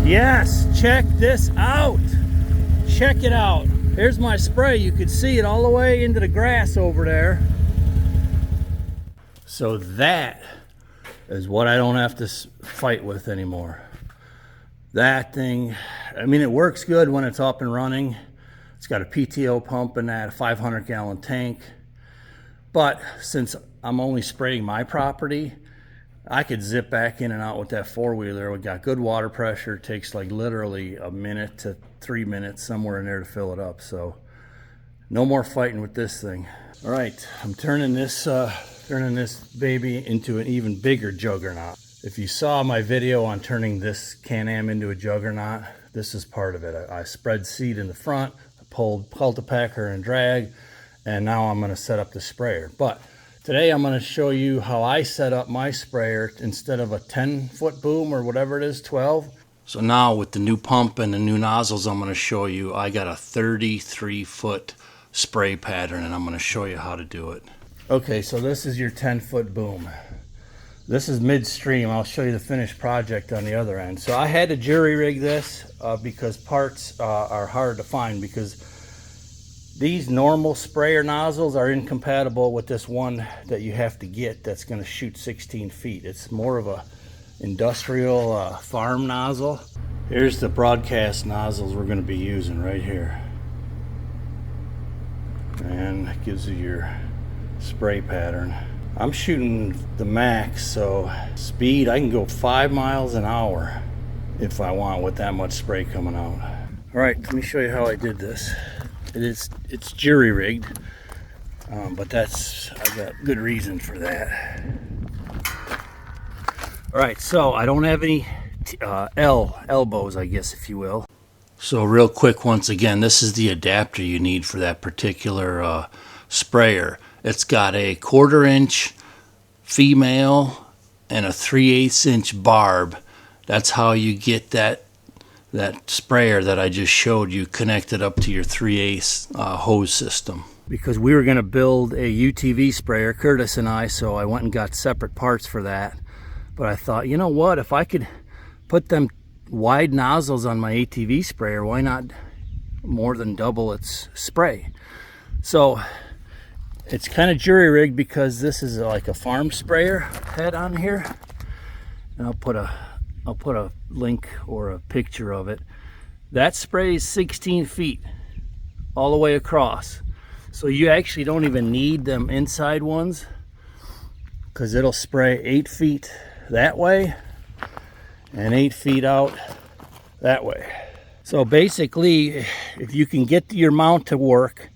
Yes, check this out. Check it out. Here's my spray. You could see it all the way into the grass over there. So that is what I don't have to fight with anymore. That thing, I mean, it works good when it's up and running. It's got a PTO pump in that, a 500-gallon tank. But since I'm only spraying my property, I could zip back in and out with that four-wheeler. We got good water pressure. It takes like literally a minute to 3 minutes, somewhere in there, to fill it up. So no more fighting with this thing. All right, I'm turning this baby into an even bigger juggernaut. If you saw my video on turning this Can-Am into a juggernaut, this is part of it. I spread seed in the front, I pulled cultipacker and drag, and now I'm going to set up the sprayer. But today I'm going to show you how I set up my sprayer instead of a 10-foot boom or whatever it is, 12. So now with the new pump and the new nozzles I'm going to show you, I got a 33-foot spray pattern, and I'm going to show you how to do it. Okay, so this is your 10-foot boom. This is midstream. I'll show you the finished project on the other end. So I had to jury rig this because parts are hard to find, because these normal sprayer nozzles are incompatible with this one that you have to get that's going to shoot 16 feet. It's more of a industrial farm nozzle. Here's the broadcast nozzles we're going to be using right here. And it gives you your spray pattern. I'm shooting the max, so speed, I can go 5 miles an hour if I want with that much spray coming out. All right, let me show you how I did this. It's jury rigged, but I got good reason for that. All right, so I don't have any elbows, I guess, if you will. So real quick, once again, this is the adapter you need for that particular sprayer. It's got a 1/4 inch female and a 3/8 inch barb. That's how you get that sprayer that I just showed you connected up to your 3/8 hose system. Because we were going to build a UTV sprayer, Curtis and I, so I went and got separate parts for that. But I thought, you know what, if I could put them wide nozzles on my ATV sprayer, why not more than double its spray? So it's kind of jury rigged because this is like a farm sprayer head on here. And I'll put a link or a picture of it. That spray is 16 feet all the way across. So you actually don't even need them inside ones, because it'll spray 8 feet that way and 8 feet out that way. So basically, if you can get your mount to work,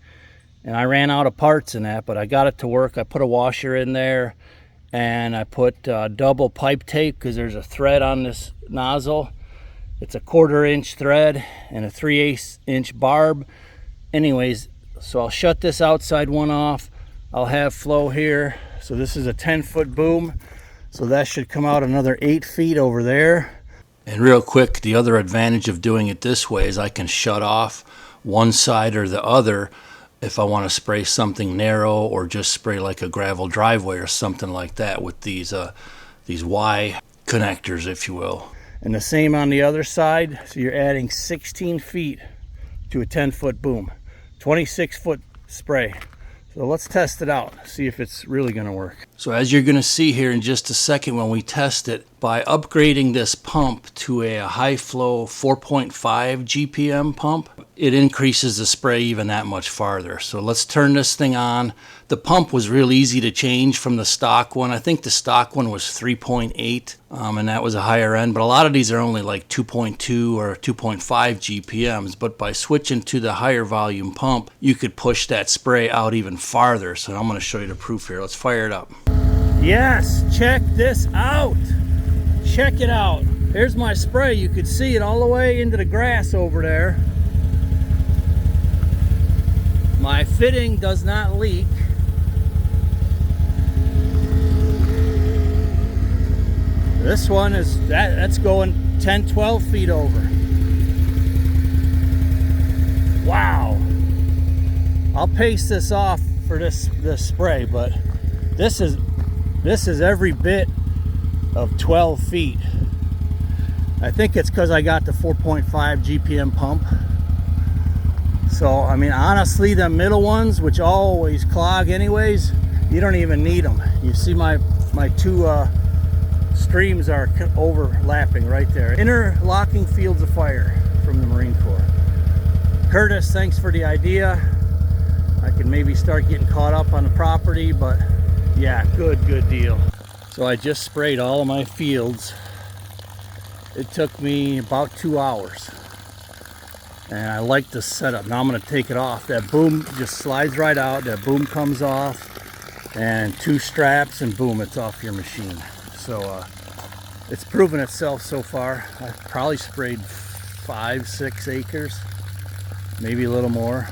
and I ran out of parts in that, but I got it to work. I put a washer in there, and I put double pipe tape, because there's a thread on this nozzle. It's a 1/4 inch thread and a 3/8 inch barb. Anyways, so I'll shut this outside one off. I'll have flow here. So this is a 10-foot boom. So that should come out another 8 feet over there. And real quick, the other advantage of doing it this way is I can shut off one side or the other if I want to spray something narrow, or just spray like a gravel driveway or something like that with these Y connectors, if you will. And the same on the other side. So you're adding 16 feet to a 10-foot boom, 26-foot spray. So let's test it out, see if it's really going to work. So as you're going to see here in just a second when we test it, by upgrading this pump to a high flow 4.5 GPM pump, it increases the spray even that much farther. So let's turn this thing on. The pump was real easy to change from the stock one. I think the stock one was 3.8, and that was a higher end, but a lot of these are only like 2.2 or 2.5 GPMs. But by switching to the higher volume pump, you could push that spray out even farther. So I'm going to show you the proof here. Let's fire it up. Yes, check this out. Check it out. Here's my spray. You could see it all the way into the grass over there. My fitting does not leak. This one is that's going 10-12 feet over. Wow. I'll paste this off for this spray, but this is every bit of 12 feet. I think it's because I got the 4.5 GPM pump. So, I mean, honestly, the middle ones, which always clog anyways, you don't even need them. You see my two streams are overlapping right there. Interlocking fields of fire from the Marine Corps. Curtis, thanks for the idea. I can maybe start getting caught up on the property, but yeah, good deal. So I just sprayed all of my fields. It took me about 2 hours. And I like this setup. Now I'm going to take it off. That boom just slides right out. That boom comes off. And 2 straps and boom, it's off your machine. So it's proven itself so far. I've probably sprayed 5-6 acres, maybe a little more.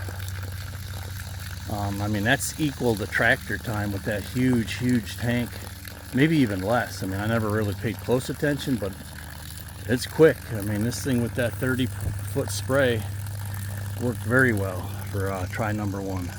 I mean, that's equal to tractor time with that huge tank, maybe even less. I mean, I never really paid close attention, but it's quick. I mean, this thing with that 30-foot spray worked very well for try number 1.